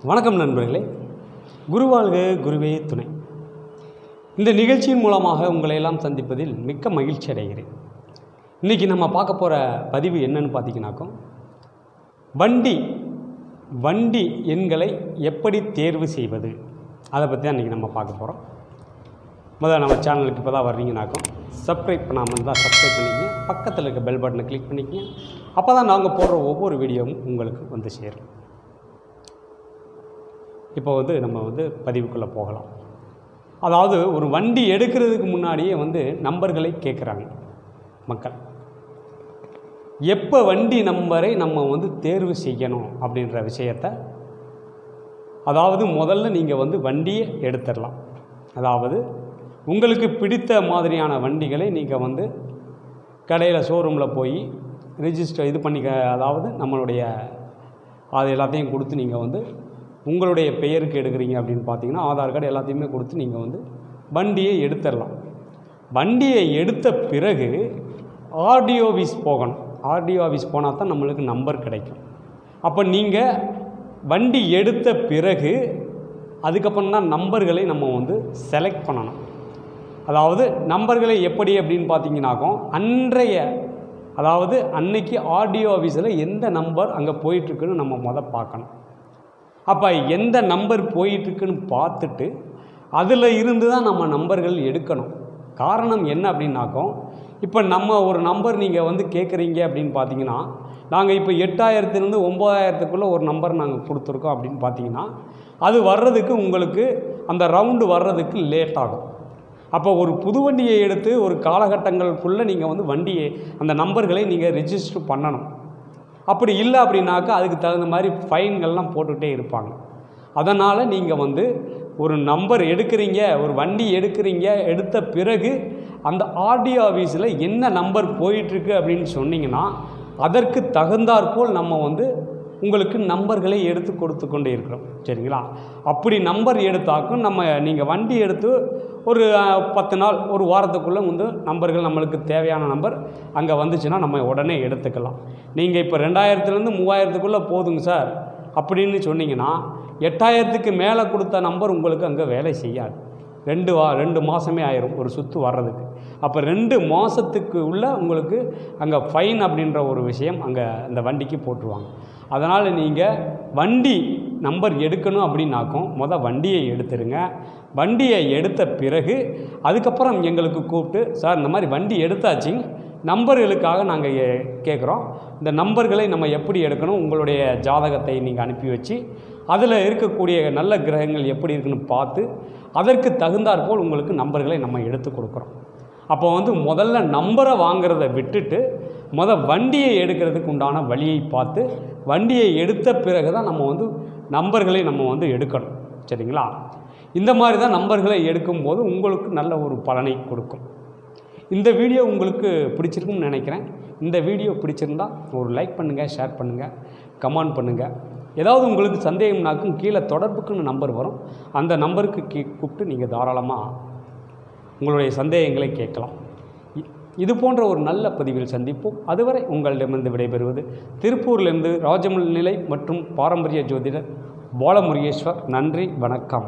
வணக்கம் நண்பர்களே. குருவாழ்க குருவே துணை. இந்த நிகழ்ச்சியின் மூலமாக உங்களை எல்லாம் சந்திப்பதில் மிக்க மகிழ்ச்சி அடைகிறேன். இன்றைக்கி நம்ம பார்க்க போகிற பதிவு என்னன்னு பார்த்தீங்கன்னாக்கோ, வண்டி எண்களை எப்படி தேர்வு செய்வது, அதை பற்றி தான் இன்றைக்கி நம்ம பார்க்க போகிறோம். முதல்ல நம்ம சேனலுக்கு இப்போ தான் வர்றீங்கனாக்கோ சப்ஸ்கிரைப் பண்ணாமல் இருந்தால் சப்ஸ்கிரைப் பண்ணிக்கங்க, பக்கத்தில் இருக்க பெல் பட்டனை கிளிக் பண்ணிக்கங்க. அப்போ தான் நாங்கள் போடுற ஒவ்வொரு வீடியோவும் உங்களுக்கு வந்து சேரும். இப்போ நம்ம பதிவுக்குள்ளே போகலாம். அதாவது ஒரு வண்டி எடுக்கிறதுக்கு முன்னாடியே நம்பர்களை கேட்குறாங்க மக்கள். எப்போ வண்டி நம்பரை நம்ம தேர்வு செய்யணும் அப்படின்ற விஷயத்தை, அதாவது முதல்ல நீங்கள் வண்டியை எடுத்துடலாம். அதாவது உங்களுக்கு பிடித்த மாதிரியான வண்டிகளை நீங்கள் கடையில் ஷோரூமில் போய் ரிஜிஸ்டர் இது பண்ணிக்க, அதாவது நம்மளுடைய அது எல்லாத்தையும் கொடுத்து நீங்கள் உங்களுடைய பெயருக்கு எடுக்கிறீங்க அப்படின்னு பார்த்தீங்கன்னா ஆதார் கார்டு எல்லாத்தையுமே கொடுத்து நீங்கள் வண்டியை எடுத்துடலாம். வண்டியை எடுத்த பிறகு ஆர்டிஓ ஆஃபீஸ் போகணும். ஆர்டிஓ ஆஃபீஸ் போனால் தான் நம்மளுக்கு நம்பர் கிடைக்கும். அப்போ நீங்கள் வண்டி எடுத்த பிறகு அதுக்கப்புறம் தான் நம்பர்களை நம்ம செலக்ட் பண்ணணும். அதாவது நம்பர்களை எப்படி அப்படின்னு பார்த்தீங்கன்னாக்கோ, அன்னைக்கு ஆர்டிஓ ஆஃபீஸில் எந்த நம்பர் அங்கே போயிட்டுருக்குன்னு நம்ம பார்க்கணும். அப்போ எந்த நம்பர் போயிட்டுருக்குன்னு பார்த்துட்டு அதில் இருந்து தான் நம்ம நம்பர்கள் எடுக்கணும். காரணம் என்ன அப்படின்னாக்கோ, இப்போ நம்ம ஒரு நம்பர் நீங்கள் கேட்குறீங்க அப்படின்னு பார்த்தீங்கன்னா, நாங்கள் இப்போ 8000லேருந்து 9000க்குள்ளே ஒரு நம்பர் நாங்கள் கொடுத்துருக்கோம் அப்படின்னு பார்த்தீங்கன்னா, அது வர்றதுக்கு உங்களுக்கு அந்த ரவுண்டு வர்றதுக்கு லேட் ஆகும். அப்போ ஒரு புது வண்டியை எடுத்து ஒரு காலகட்டங்களுக்குள்ளே நீங்கள் வண்டியை அந்த நம்பர்களை நீங்கள் ரிஜிஸ்டர் பண்ணணும். அப்படி இல்லை அப்படின்னாக்கா அதுக்கு தகுந்த மாதிரி ஃபைன்கள்லாம் போட்டுக்கிட்டே இருப்பாங்க. அதனால் நீங்கள் ஒரு நம்பர் எடுக்கிறீங்க, ஒரு வண்டி எடுக்கிறீங்க, எடுத்த பிறகு அந்த ஆர்டிஓ ஆஃபீஸில் என்ன நம்பர் போயிட்டுருக்கு அப்படின்னு சொன்னீங்கன்னா அதற்கு தகுந்தாற்போல் நம்ம உங்களுக்கு நம்பர்களை எடுத்து கொடுத்து கொண்டே இருக்கிறோம். சரிங்களா? அப்படி நம்பர் எடுத்தாக்கும் நீங்கள் வண்டி எடுத்து ஒரு 10 நாள் ஒரு வாரத்துக்குள்ளே நம்பர்கள் நம்மளுக்கு தேவையான நம்பர் அங்கே வந்துச்சுன்னா நம்ம உடனே எடுத்துக்கலாம். நீங்கள் இப்போ 2000லேருந்து 3000க்குள்ளே போதுங்க சார் அப்படின்னு சொன்னீங்கன்னா 8000க்கு மேலே கொடுத்த நம்பர் உங்களுக்கு அங்கே வேலை செய்யாது. 2 மாதமே ஆயிரும் ஒரு சுற்று வர்றதுக்கு. அப்போ 2 மாதத்துக்கு உள்ள உங்களுக்கு அங்கே ஃபைன் அப்படின்ற ஒரு விஷயம் அங்கே அந்த வண்டிக்கு போட்டுருவாங்க. அதனால் நீங்கள் வண்டி நம்பர் எடுக்கணும் அப்படின்னாக்கும் வண்டியை எடுத்துருங்க. வண்டியை எடுத்த பிறகு அதுக்கப்புறம் எங்களுக்கு கூப்பிட்டு, சார் இந்த மாதிரி வண்டி எடுத்தாச்சுங்க, நம்பர்களுக்காக நாங்கள் கேட்குறோம், இந்த நம்பர்களை நம்ம எப்படி எடுக்கணும், உங்களுடைய ஜாதகத்தை நீங்கள் அனுப்பி வச்சு அதில் இருக்கக்கூடிய நல்ல கிரகங்கள் எப்படி இருக்குன்னு பார்த்து அதற்கு தகுந்தாற்போல் உங்களுக்கு நம்பர்களை நம்ம எடுத்து கொடுக்குறோம். அப்போ முதல்ல நம்பரை வாங்கிறத விட்டுட்டு வண்டியை எடுக்கிறதுக்கு உண்டான வழியை பார்த்து வண்டியை எடுத்த பிறகு தான் நம்ம நம்பர்களை நம்ம எடுக்கணும். சரிங்களா? இந்த மாதிரி தான் நம்பர்களை எடுக்கும்போது உங்களுக்கு நல்ல ஒரு பலனை கொடுக்கும். இந்த வீடியோ உங்களுக்கு பிடிச்சிருக்குன்னு நினைக்கிறேன். இந்த வீடியோ பிடிச்சிருந்தால் ஒரு லைக் பண்ணுங்கள், ஷேர் பண்ணுங்கள், கமெண்ட் பண்ணுங்கள். ஏதாவது உங்களுக்கு சந்தேகம்னாக்கும் கீழே தொடர்புக்குன்னு நம்பர் வரும். அந்த நம்பருக்கு கூப்பிட்டு நீங்கள் தாராளமாக உங்களுடைய சந்தேகங்களை கேட்கலாம். இது போன்ற ஒரு நல்ல பதிவில் சந்திப்போம். அதுவரை உங்களிடமிருந்து விடைபெறுவது திருப்பூரிலிருந்து ராஜநிலை மற்றும் பாரம்பரிய ஜோதிடர் பாலமுருகேஸ்வர். நன்றி, வணக்கம்.